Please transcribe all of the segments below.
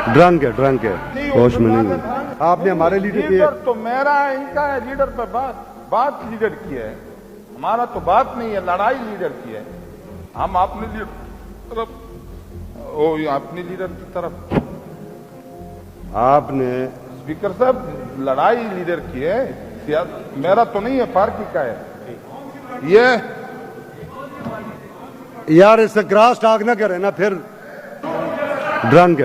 Drunk है, होश में नहीं है। आपने हमारे लीडर तो मेरा है, इनका है लीडर पे बात लीडर की है, हमारा तो बात नहीं है, लड़ाई लीडर की है। हम अपने लीडर तरफ अपने लीडर की तरफ आपने स्पीकर साहब लड़ाई लीडर की है, मेरा तो नहीं है, पार्टी का है ये। यार इससे क्रॉस टॉक ना करे ना, फिर ड्रंक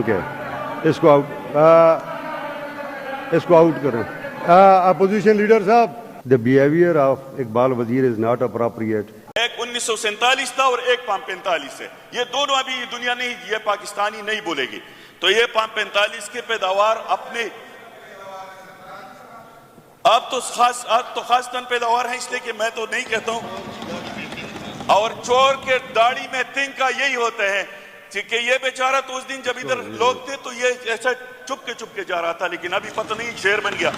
है, इसको आउट करें। अपोजिशन लीडर साहब, द बिहेवियर ऑफ इकबाल वजीर इज नॉट अप्रोप्रिएट। एक 1947 था और एक 545 है, ये दोनों अभी दुनिया नहीं, ये पाकिस्तानी नहीं बोलेगी। तो ये 545 के पैदावार अपने आप तो खास तन पैदावार है, इसलिए कि मैं तो नहीं कहता हूं। और चोर के दाढ़ी में तिंग का यही होता है कि ये बेचारा तो उस दिन जब इधर लोग थे तो ये ऐसा चुपके जा रहा था, लेकिन अभी पता नहीं शेर बन गया।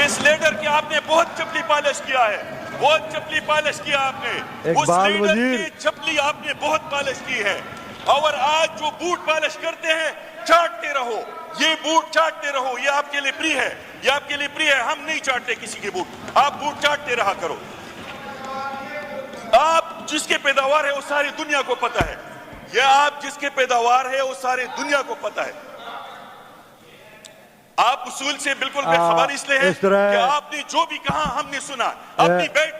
इस लीडर की आपने बहुत चपली पॉलिश किया है, बहुत चपली पॉलिश किया आपने, उस लीडर की चपली आपने बहुत पॉलिश की है। और आज जो बूट पॉलिश करते हैं, चाटते रहो, ये बूट चाटते रहो, ये आपके लिए प्रिय है, ये आपके लिए प्रिय है। हम नहीं चाटते किसी के बूट, आप बूट चाटते रहा करो। आप जिसके पैदावार है वो सारी दुनिया को पता है, ये आप जिसके पैदावार है वो सारी दुनिया को पता है। आप उसूल से बिल्कुल बेखबर इसलिए है कि आपने जो भी कहा हमने सुना। अपनी बैठ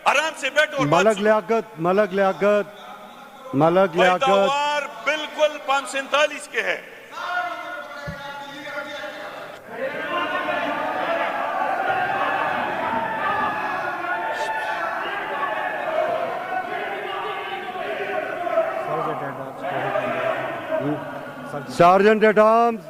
आराम से बैठो और मलक लियाकत पैदावार बिल्कुल 547 के है। Sergeant at arms.